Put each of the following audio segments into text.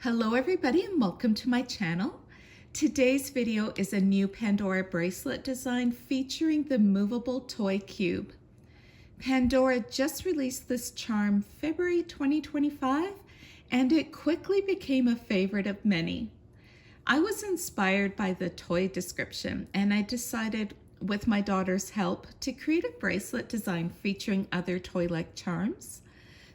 Hello everybody and welcome to my channel. Today's video is a new Pandora bracelet design featuring the movable toy cube. Pandora just released this charm February 2025 and it quickly became a favorite of many. I was inspired by the toy description and I decided with my daughter's help to create a bracelet design featuring other toy-like charms.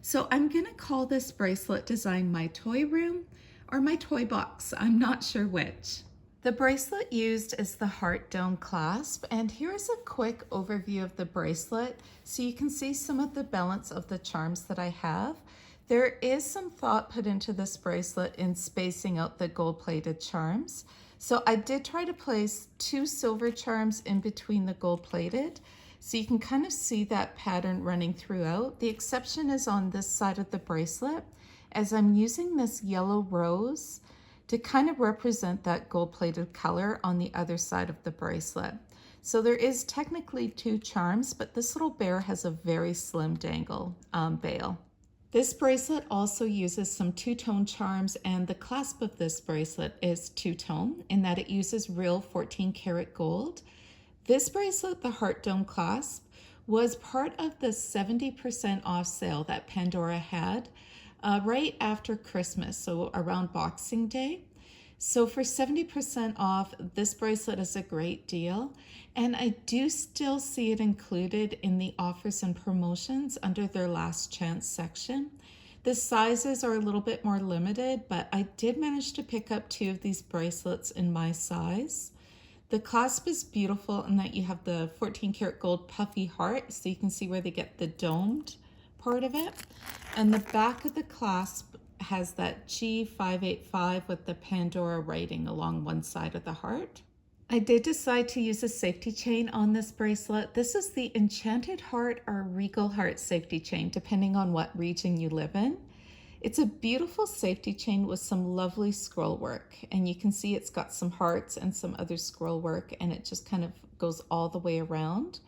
So I'm gonna call this bracelet design my toy room or my toy box, I'm not sure which. The bracelet used is the heart dome clasp, and here's a quick overview of the bracelet so you can see some of the balance of the charms that I have. There is some thought put into this bracelet in spacing out the gold-plated charms. So I did try to place 2 silver charms in between the gold-plated, so you can kind of see that pattern running throughout. The exception is on this side of the bracelet, as I'm using this yellow rose to kind of represent that gold-plated color on the other side of the bracelet. So there is technically 2 charms, but this little bear has a very slim dangle bail. This bracelet also uses some two-tone charms, and the clasp of this bracelet is two-tone in that it uses real 14 karat gold. This bracelet, the heart dome clasp, was part of the 70% off sale that Pandora had right after Christmas, so around Boxing Day. So for 70% off, this bracelet is a great deal, and I do still see it included in the offers and promotions under their last chance section. The sizes are a little bit more limited, but I did manage to pick up 2 of these bracelets in my size. The clasp is beautiful in that you have the 14 karat gold puffy heart, so you can see where they get the domed part of it. And the back of the clasp has that G585 with the Pandora writing along one side of the heart. I did decide to use a safety chain on this bracelet. This is the Enchanted Heart or Regal Heart safety chain, depending on what region you live in. It's a beautiful safety chain with some lovely scroll work, and you can see it's got some hearts and some other scroll work, and it just kind of goes all the way around.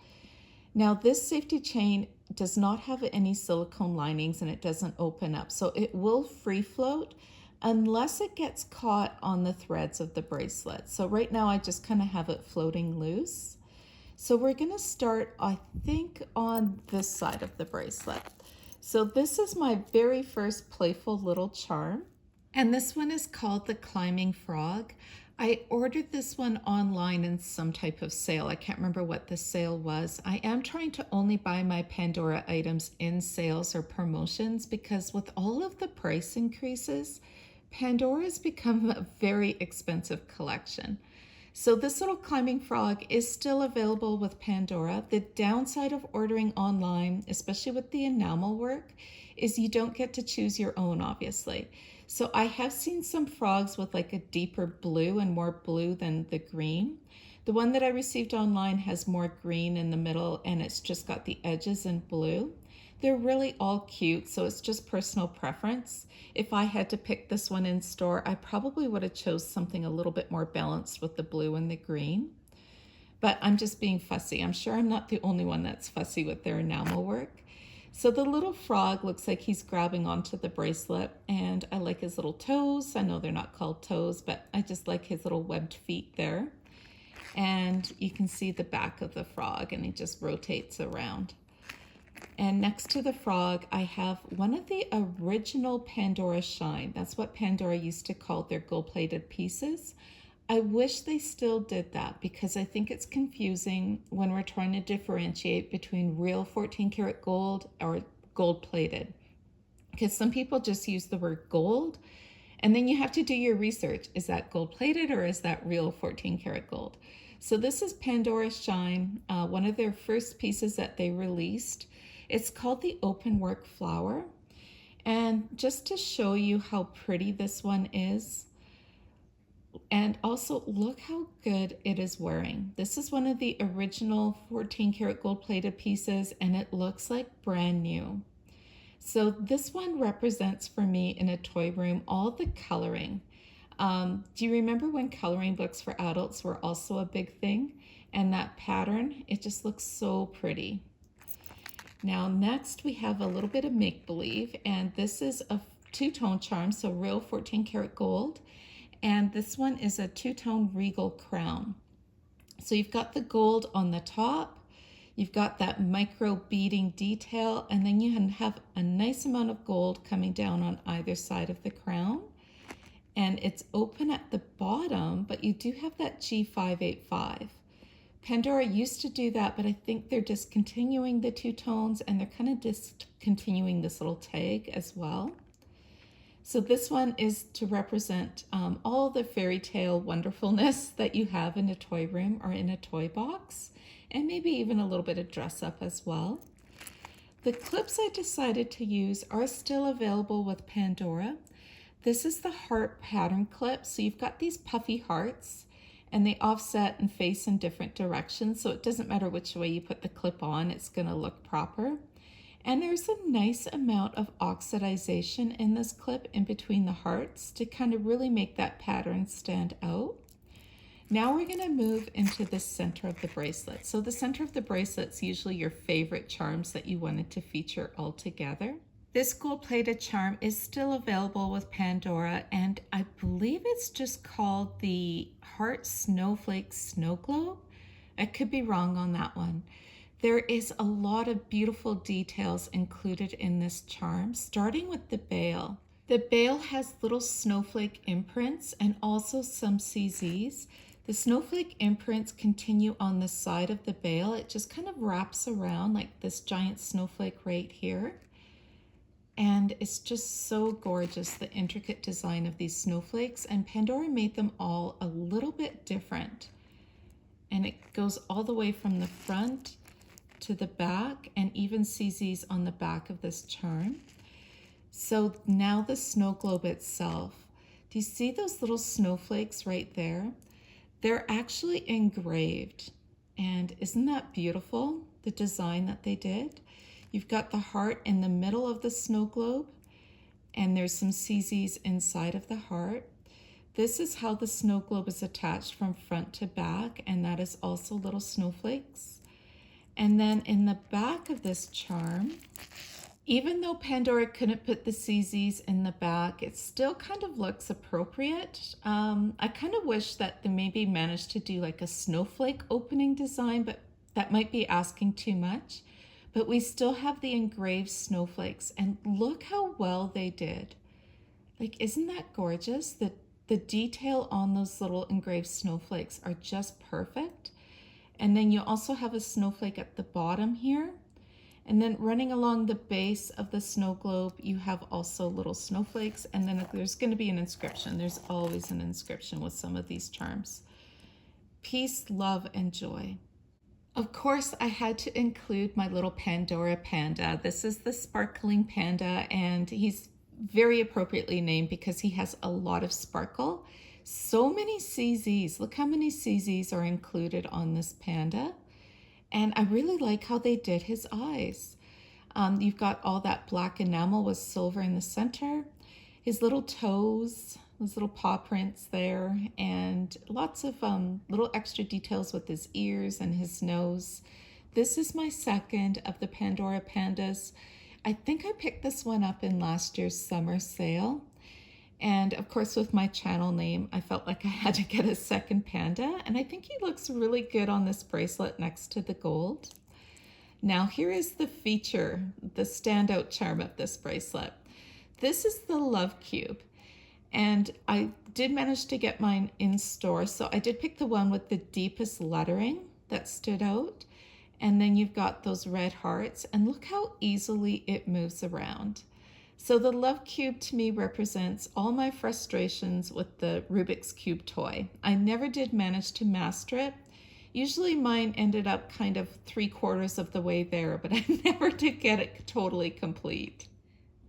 Now this safety chain does not have any silicone linings and it doesn't open up, so it will free float unless it gets caught on the threads of the bracelet. So right now I just kind of have it floating loose. So we're going to start, I think, on this side of the bracelet. So this is my very first playful little charm, and this one is called the Climbing Frog. I ordered this one online in some type of sale. I can't remember what the sale was. I am trying to only buy my Pandora items in sales or promotions because with all of the price increases, Pandora has become a very expensive collection. So this little climbing frog is still available with Pandora. The downside of ordering online, especially with the enamel work, is you don't get to choose your own, obviously. So I have seen some frogs with like a deeper blue and more blue than the green. The one that I received online has more green in the middle and it's just got the edges in blue. They're really all cute, so it's just personal preference. If I had to pick this one in store, I probably would have chose something a little bit more balanced with the blue and the green. But I'm just being fussy. I'm sure I'm not the only one that's fussy with their enamel work. So the little frog looks like he's grabbing onto the bracelet, and I like his little toes. I know they're not called toes, but I just like his little webbed feet there. And you can see the back of the frog, and he just rotates around. And next to the frog, I have one of the original Pandora Shine. That's what Pandora used to call their gold-plated pieces. I wish they still did that because I think it's confusing when we're trying to differentiate between real 14 karat gold or gold-plated. Because some people just use the word gold, and then you have to do your research. Is that gold-plated or is that real 14 karat gold? So this is Pandora Shine, one of their first pieces that they released. It's called the Openworks flower. And just to show you how pretty this one is, and also look how good it is wearing. This is one of the original 14 karat gold plated pieces and it looks like brand new. So this one represents for me in a toy room all the coloring. Do you remember when coloring books for adults were also a big thing? And that pattern, it just looks so pretty. Now next we have a little bit of make-believe, and this is a two-tone charm, so real 14 karat gold. And this one is a two-tone Regal Crown. So you've got the gold on the top, you've got that micro beading detail, and then you have a nice amount of gold coming down on either side of the crown. And it's open at the bottom, but you do have that G585. Pandora used to do that, but I think they're discontinuing the two tones, and they're kind of discontinuing this little tag as well. So this one is to represent all the fairy tale wonderfulness that you have in a toy room or in a toy box, and maybe even a little bit of dress up as well. The clips I decided to use are still available with Pandora. This is the heart pattern clip. So you've got these puffy hearts, and they offset and face in different directions, so it doesn't matter which way you put the clip on, it's going to look proper. And there's a nice amount of oxidization in this clip in between the hearts to kind of really make that pattern stand out. Now we're going to move into the center of the bracelet. So the center of the bracelet's usually your favorite charms that you wanted to feature all together. This gold-plated charm is still available with Pandora, and I believe it's just called the Heart Snowflake Snowglobe. I could be wrong on that one. There is a lot of beautiful details included in this charm, starting with the bail. The bail has little snowflake imprints and also some CZs. The snowflake imprints continue on the side of the bail. It just kind of wraps around like this giant snowflake right here. And it's just so gorgeous, the intricate design of these snowflakes, and Pandora made them all a little bit different. And it goes all the way from the front to the back, and even CZs on the back of this charm. So now the snow globe itself. Do you see those little snowflakes right there? They're actually engraved. And isn't that beautiful, the design that they did? You've got the heart in the middle of the snow globe, and there's some CZs inside of the heart. This is how the snow globe is attached from front to back, and that is also little snowflakes. And then in the back of this charm, even though Pandora couldn't put the CZs in the back, it still kind of looks appropriate. I kind of wish that they maybe managed to do like a snowflake opening design, but that might be asking too much. But we still have the engraved snowflakes, and look how well they did. Like, isn't that gorgeous? The detail on those little engraved snowflakes are just perfect. And then you also have a snowflake at the bottom here. And then running along the base of the snow globe, you have also little snowflakes. And then there's going to be an inscription. There's always an inscription with some of these charms. Peace, love, and joy. Of course, I had to include my little Pandora panda. This is the sparkling panda, and he's very appropriately named because he has a lot of sparkle. So many CZs. Look how many CZs are included on this panda. And I really like how they did his eyes. You've got all that black enamel with silver in the center. His little toes, those little paw prints there, and lots of little extra details with his ears and his nose. This is my second of the Pandora pandas. I think I picked this one up in last year's summer sale. And of course, with my channel name, I felt like I had to get a second panda. And I think he looks really good on this bracelet next to the gold. Now here is the feature, the standout charm of this bracelet. This is the Love Cube. And I did manage to get mine in store. So I did pick the one with the deepest lettering that stood out. And then you've got those red hearts. And look how easily it moves around. So the Love Cube to me represents all my frustrations with the Rubik's Cube toy. I never did manage to master it. Usually mine ended up kind of 3/4 of the way there, but I never did get it totally complete.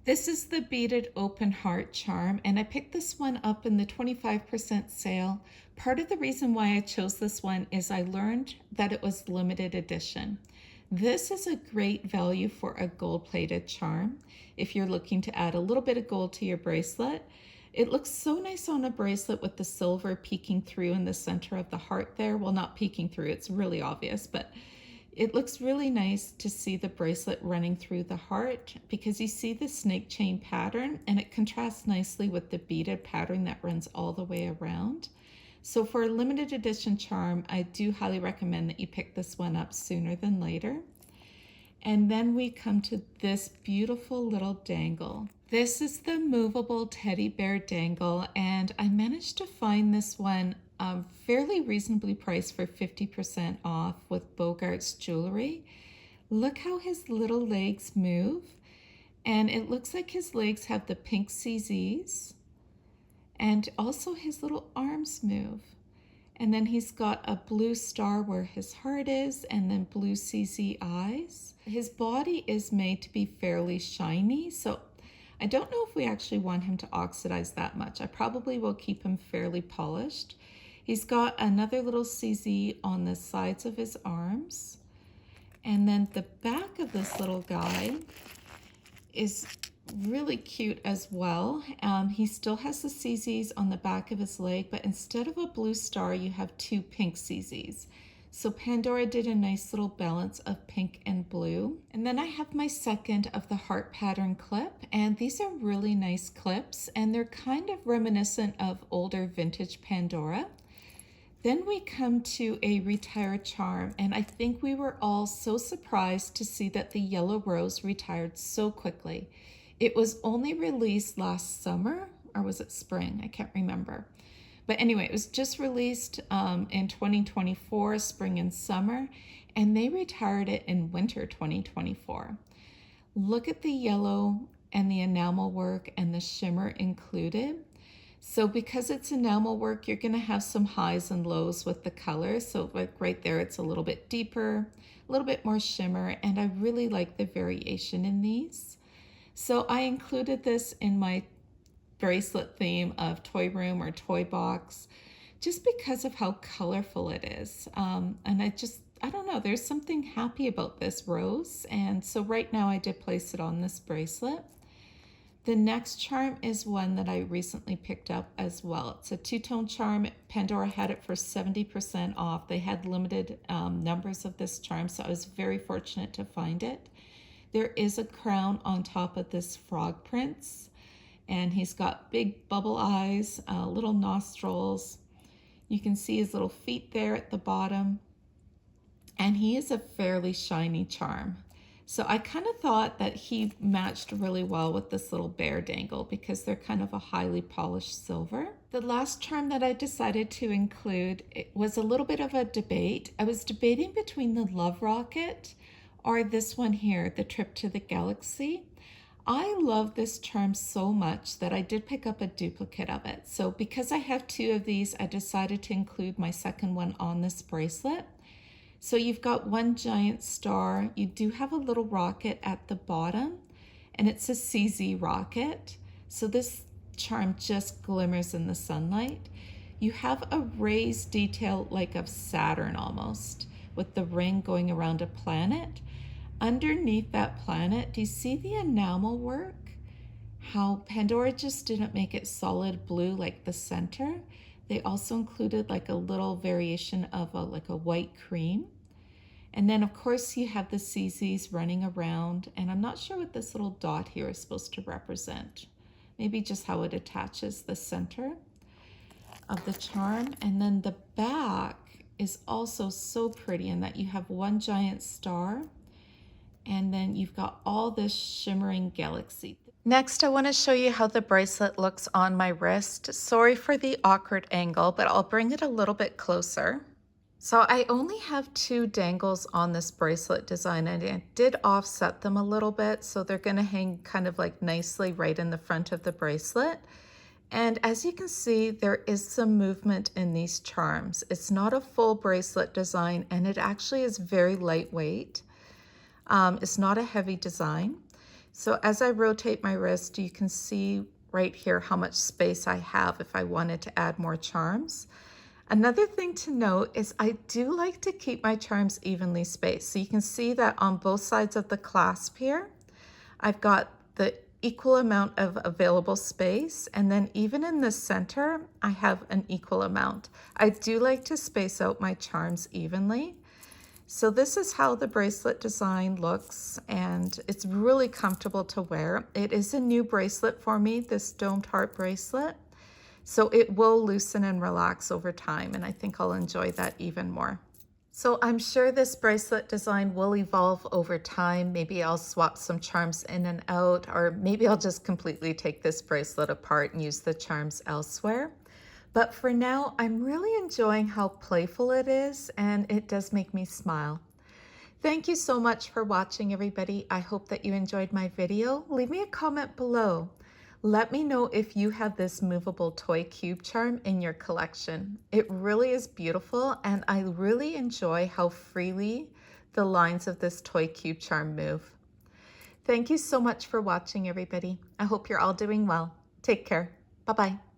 This is the Beaded Open Heart charm, and I picked this one up in the 25% sale. Part of the reason why I chose this one is I learned that it was limited edition. This is a great value for a gold-plated charm. If you're looking to add a little bit of gold to your bracelet, it looks so nice on a bracelet with the silver peeking through in the center of the heart there. Well, not peeking through, it's really obvious, but It looks really nice to see the bracelet running through the heart because you see the snake chain pattern and it contrasts nicely with the beaded pattern that runs all the way around. So for a limited edition charm, I do highly recommend that you pick this one up sooner than later. And then we come to this beautiful little dangle. This is the movable teddy bear dangle, and I managed to find this one fairly reasonably priced for 50% off with Bogart's jewelry. Look how his little legs move, and it looks like his legs have the pink CZs, and also his little arms move. And then he's got a blue star where his heart is, and then blue CZ eyes. His body is made to be fairly shiny, so I don't know if we actually want him to oxidize that much. I probably will keep him fairly polished. He's got another little CZ on the sides of his arms. And then the back of this little guy is really cute as well. He still has the CZs on the back of his leg, but instead of a blue star, you have two pink CZs. So Pandora did a nice little balance of pink and blue. And then I have my second of the heart pattern clip, and these are really nice clips, and they're kind of reminiscent of older vintage Pandora. Then we come to a retired charm, and I think we were all so surprised to see that the yellow rose retired so quickly. It was only released last summer, or was it spring? I can't remember. But anyway, it was just released in 2024, spring and summer, and they retired it in winter 2024. Look at the yellow and the enamel work and the shimmer included. So because it's enamel work, you're going to have some highs and lows with the color. So like right there, it's a little bit deeper, a little bit more shimmer, and I really like the variation in these. So I included this in my bracelet theme of toy room or toy box, just because of how colorful it is. And I don't know, there's something happy about this rose. And so right now I did place it on this bracelet. The next charm is one that I recently picked up as well. It's a two-tone charm. Pandora had it for 70% off. They had limited numbers of this charm, so I was very fortunate to find it. There is a crown on top of this frog prince, and he's got big bubble eyes, little nostrils. You can see his little feet there at the bottom, and he is a fairly shiny charm. So I kind of thought that he matched really well with this little bear dangle because they're kind of a highly polished silver. The last charm that I decided to include, it was a little bit of a debate. I was debating between the Love Rocket or this one here, the Trip to the Galaxy. I love this charm so much that I did pick up a duplicate of it. So because I have two of these, I decided to include my second one on this bracelet. So you've got one giant star. You do have a little rocket at the bottom, and it's a CZ rocket. So this charm just glimmers in the sunlight. You have a raised detail like of Saturn almost, with the ring going around a planet. Underneath that planet, do you see the enamel work? How Pandora just didn't make it solid blue like the center. They also included like a little variation of like a white cream. And then of course you have the CZs running around, and I'm not sure what this little dot here is supposed to represent. Maybe just how it attaches the center of the charm. And then the back is also so pretty in that you have one giant star, and then you've got all this shimmering galaxy. Next, I want to show you how the bracelet looks on my wrist. Sorry for the awkward angle, but I'll bring it a little bit closer. So I only have two dangles on this bracelet design, and I did offset them a little bit, so they're going to hang kind of like nicely right in the front of the bracelet. And as you can see, there is some movement in these charms. It's not a full bracelet design, and it actually is very lightweight. It's not a heavy design. So as I rotate my wrist, you can see right here how much space I have if I wanted to add more charms. Another thing to note is I do like to keep my charms evenly spaced. So you can see that on both sides of the clasp here, I've got the equal amount of available space, and then even in the center, I have an equal amount. I do like to space out my charms evenly. So this is how the bracelet design looks, and it's really comfortable to wear. It is a new bracelet for me, this domed heart bracelet. So it will loosen and relax over time, and I think I'll enjoy that even more. So I'm sure this bracelet design will evolve over time. Maybe I'll swap some charms in and out, or maybe I'll just completely take this bracelet apart and use the charms elsewhere. But for now, I'm really enjoying how playful it is, and it does make me smile. Thank you so much for watching, everybody. I hope that you enjoyed my video. Leave me a comment below. Let me know if you have this movable toy cube charm in your collection. It really is beautiful, and I really enjoy how freely the lines of this toy cube charm move. Thank you so much for watching, everybody. I hope you're all doing well. Take care. Bye-bye.